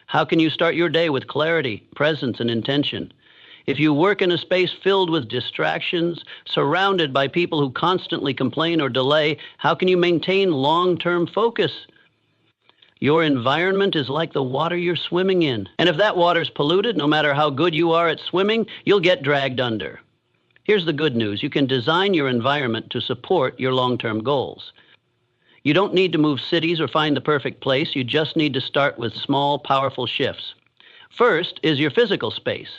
Speaker 1: how can you start your day with clarity, presence, and intention? If you work in a space filled with distractions, surrounded by people who constantly complain or delay, how can you maintain long-term focus? Your environment is like the water you're swimming in. And if that water's polluted, no matter how good you are at swimming, you'll get dragged under. Here's the good news. You can design your environment to support your long-term goals. You don't need to move cities or find the perfect place. You just need to start with small, powerful shifts. First is your physical space,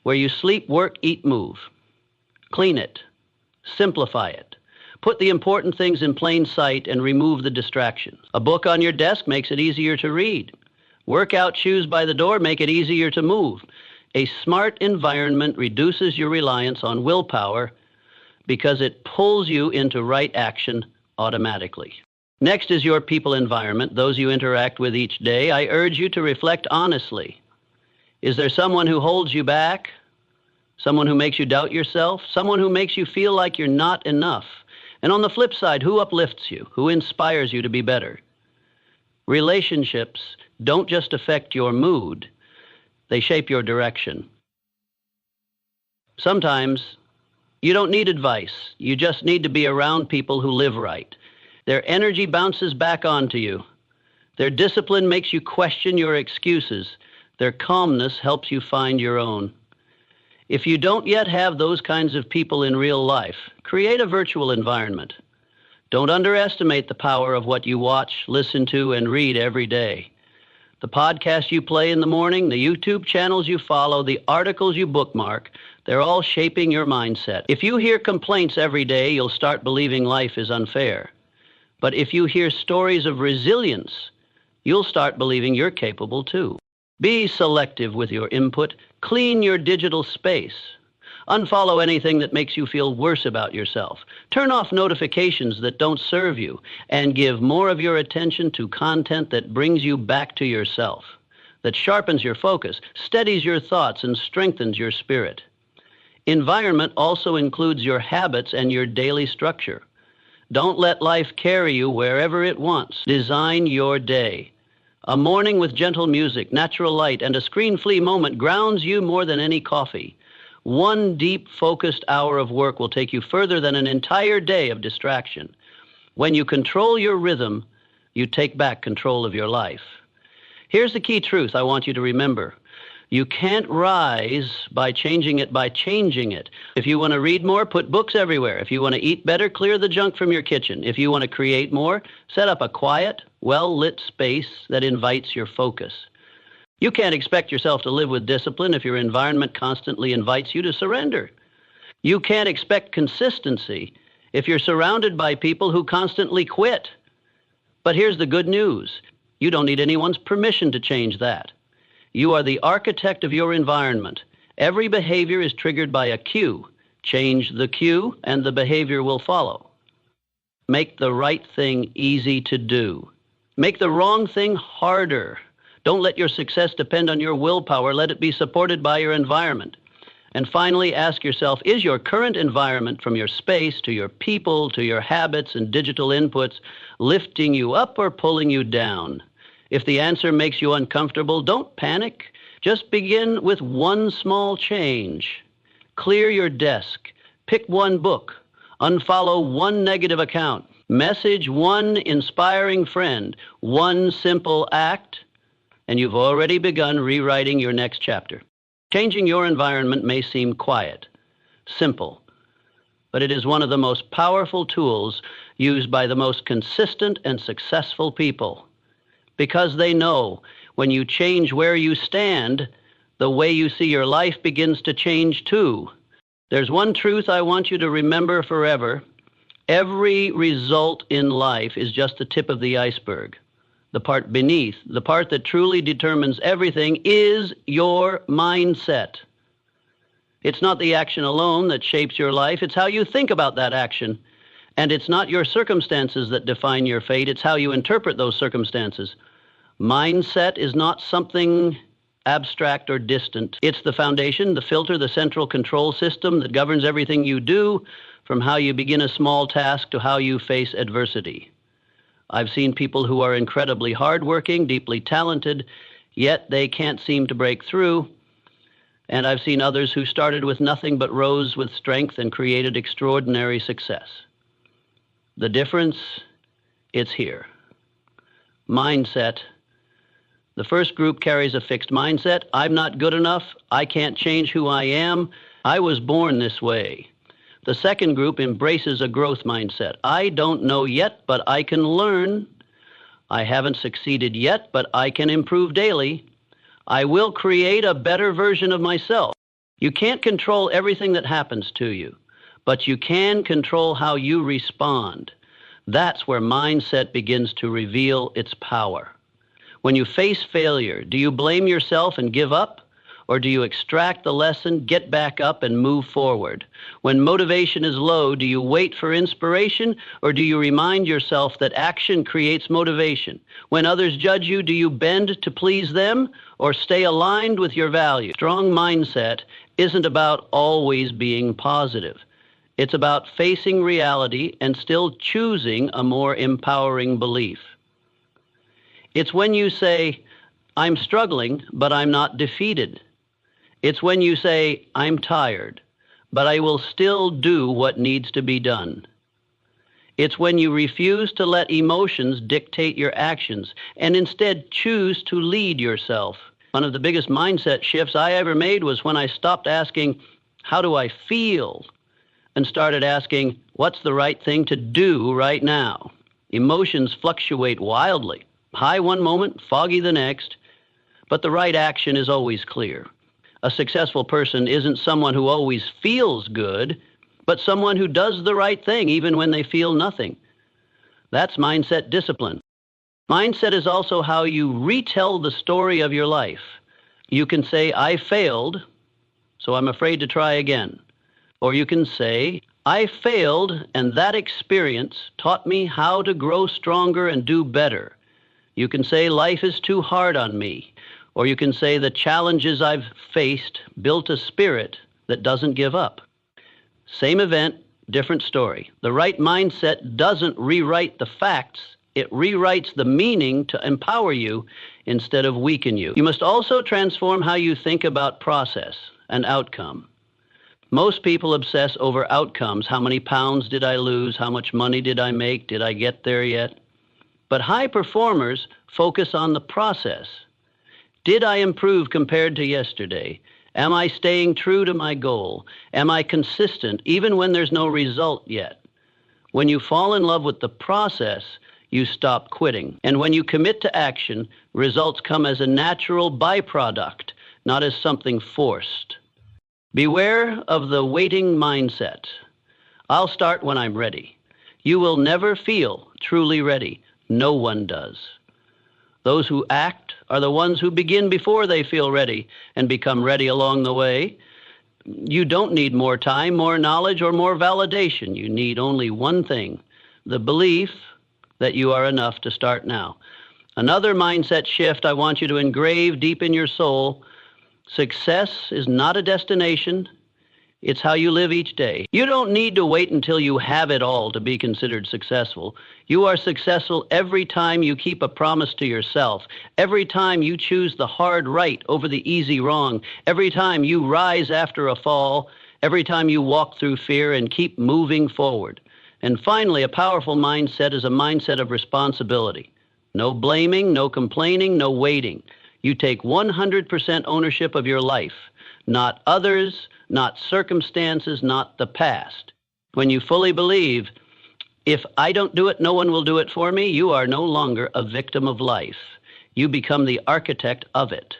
Speaker 1: where you sleep, work, eat, move. Clean it. Simplify it. Put the important things in plain sight and remove the distractions. A book on your desk makes it easier to read. Workout shoes by the door make it easier to move. A smart environment reduces your reliance on willpower because it pulls you into right action automatically. Next is your people environment, those you interact with each day. I urge you to reflect honestly. Is there someone who holds you back? Someone who makes you doubt yourself? Someone who makes you feel like you're not enough? And on the flip side, who uplifts you? Who inspires you to be better? Relationships don't just affect your mood. They shape your direction. Sometimes you don't need advice. You just need to be around people who live right. Their energy bounces back onto you. Their discipline makes you question your excuses. Their calmness helps you find your own. If you don't yet have those kinds of people in real life, create a virtual environment. Don't underestimate the power of what you watch, listen to, and read every day. The podcasts you play in the morning, the YouTube channels you follow, the articles you bookmark, they're all shaping your mindset. If you hear complaints every day, you'll start believing life is unfair. But if you hear stories of resilience, you'll start believing you're capable too. Be selective with your input. Clean your digital space. Unfollow anything that makes you feel worse about yourself. Turn off notifications that don't serve you, and give more of your attention to content that brings you back to yourself, that sharpens your focus, steadies your thoughts, and strengthens your spirit. Environment also includes your habits and your daily structure. Don't let life carry you wherever it wants. Design your day. A morning with gentle music, natural light, and a screen-free moment grounds you more than any coffee. One deep, focused hour of work will take you further than an entire day of distraction. When you control your rhythm, you take back control of your life. Here's the key truth I want you to remember. You can't rise by changing it. If you want to read more, put books everywhere. If you want to eat better, clear the junk from your kitchen. If you want to create more, set up a quiet, well-lit space that invites your focus. You can't expect yourself to live with discipline if your environment constantly invites you to surrender. You can't expect consistency if you're surrounded by people who constantly quit. But here's the good news. You don't need anyone's permission to change that. You are the architect of your environment. Every behavior is triggered by a cue. Change the cue, and the behavior will follow. Make the right thing easy to do. Make the wrong thing harder. Don't let your success depend on your willpower. Let it be supported by your environment. And finally, ask yourself, is your current environment, from your space to your people to your habits and digital inputs, lifting you up or pulling you down? If the answer makes you uncomfortable, don't panic. Just begin with one small change. Clear your desk. Pick one book. Unfollow one negative account. Message one inspiring friend. One simple act, and you've already begun rewriting your next chapter. Changing your environment may seem quiet, simple, but it is one of the most powerful tools used by the most consistent and successful people, because they know when you change where you stand, the way you see your life begins to change too. There's one truth I want you to remember forever. Every result in life is just the tip of the iceberg. The part beneath, the part that truly determines everything, is your mindset. It's not the action alone that shapes your life. It's how you think about that action. And it's not your circumstances that define your fate. It's how you interpret those circumstances. Mindset is not something abstract or distant. It's the foundation, the filter, the central control system that governs everything you do, from how you begin a small task to how you face adversity. I've seen people who are incredibly hardworking, deeply talented, yet they can't seem to break through. And I've seen others who started with nothing but rose with strength and created extraordinary success. The difference, it's here. Mindset. The first group carries a fixed mindset. I'm not good enough. I can't change who I am. I was born this way. The second group embraces a growth mindset. I don't know yet, but I can learn. I haven't succeeded yet, but I can improve daily. I will create a better version of myself. You can't control everything that happens to you, but you can control how you respond. That's where mindset begins to reveal its power. When you face failure, do you blame yourself and give up? Or do you extract the lesson, get back up, and move forward? When motivation is low, do you wait for inspiration, or do you remind yourself that action creates motivation? When others judge you, do you bend to please them, or stay aligned with your values? Strong mindset isn't about always being positive. It's about facing reality and still choosing a more empowering belief. It's when you say, I'm struggling, but I'm not defeated. It's when you say, I'm tired, but I will still do what needs to be done. It's when you refuse to let emotions dictate your actions and instead choose to lead yourself. One of the biggest mindset shifts I ever made was when I stopped asking, how do I feel? And started asking, what's the right thing to do right now? Emotions fluctuate wildly. High one moment, foggy the next, but the right action is always clear. A successful person isn't someone who always feels good, but someone who does the right thing even when they feel nothing. That's mindset discipline. Mindset is also how you retell the story of your life. You can say, I failed, so I'm afraid to try again. Or you can say, I failed, and that experience taught me how to grow stronger and do better. You can say, life is too hard on me. Or you can say, the challenges I've faced built a spirit that doesn't give up. Same event, different story. The right mindset doesn't rewrite the facts. It rewrites the meaning to empower you instead of weaken you. You must also transform how you think about process and outcome. Most people obsess over outcomes. How many pounds did I lose? How much money did I make? Did I get there yet? But high performers focus on the process. Did I improve compared to yesterday? Am I staying true to my goal? Am I consistent even when there's no result yet? When you fall in love with the process, you stop quitting. And when you commit to action, results come as a natural byproduct, not as something forced. Beware of the waiting mindset. I'll start when I'm ready. You will never feel truly ready. No one does. Those who act are the ones who begin before they feel ready and become ready along the way. You don't need more time, more knowledge, or more validation. You need only one thing: the belief that you are enough to start now. Another mindset shift I want you to engrave deep in your soul: success is not a destination. It's how you live each day. You don't need to wait until you have it all to be considered successful. You are successful every time you keep a promise to yourself, every time you choose the hard right over the easy wrong, every time you rise after a fall, every time you walk through fear and keep moving forward. And finally, a powerful mindset is a mindset of responsibility. No blaming, no complaining, no waiting. You take 100% ownership of your life, not others, not circumstances, not the past. When you fully believe, if I don't do it, no one will do it for me, you are no longer a victim of life. You become the architect of it.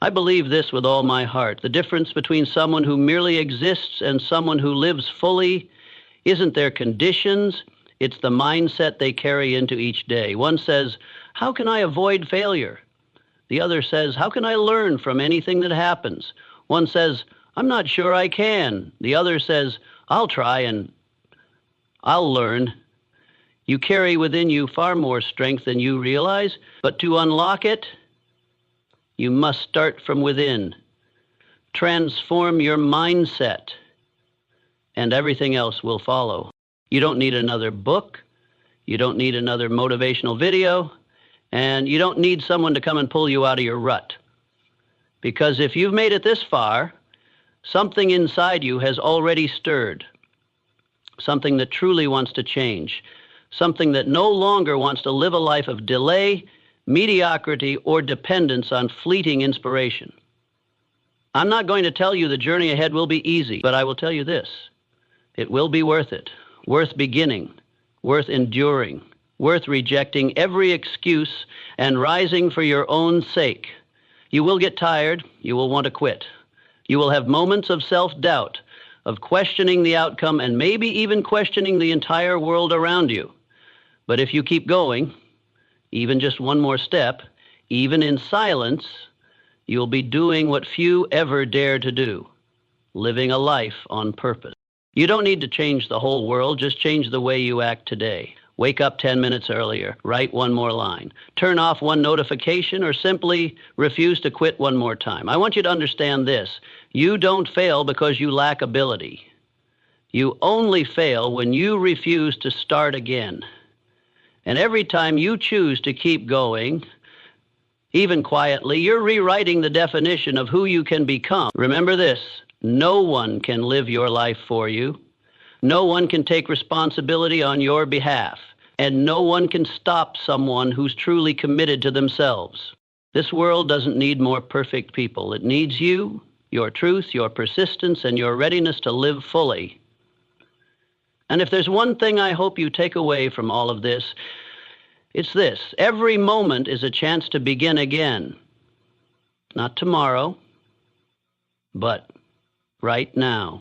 Speaker 1: I believe this with all my heart. The difference between someone who merely exists and someone who lives fully isn't their conditions, it's the mindset they carry into each day. One says, how can I avoid failure? The other says, how can I learn from anything that happens? One says, I'm not sure I can. The other says, I'll try and I'll learn. You carry within you far more strength than you realize, but to unlock it, you must start from within. Transform your mindset, and everything else will follow. You don't need another book. You don't need another motivational video. And you don't need someone to come and pull you out of your rut. Because if you've made it this far, something inside you has already stirred. Something that truly wants to change. Something that no longer wants to live a life of delay, mediocrity, or dependence on fleeting inspiration. I'm not going to tell you the journey ahead will be easy, but I will tell you this: it will be worth it, worth beginning, worth enduring, worth rejecting every excuse and rising for your own sake. You will get tired, you will want to quit. You will have moments of self-doubt, of questioning the outcome, and maybe even questioning the entire world around you. But if you keep going, even just one more step, even in silence, you'll be doing what few ever dare to do: living a life on purpose. You don't need to change the whole world, just change the way you act today. Wake up 10 minutes earlier, write one more line, turn off one notification, or simply refuse to quit one more time. I want you to understand this: you don't fail because you lack ability. You only fail when you refuse to start again. And every time you choose to keep going, even quietly, you're rewriting the definition of who you can become. Remember this: no one can live your life for you. No one can take responsibility on your behalf, and no one can stop someone who's truly committed to themselves. This world doesn't need more perfect people. It needs you, your truth, your persistence, and your readiness to live fully. And if there's one thing I hope you take away from all of this, it's this: every moment is a chance to begin again. Not tomorrow, but right now.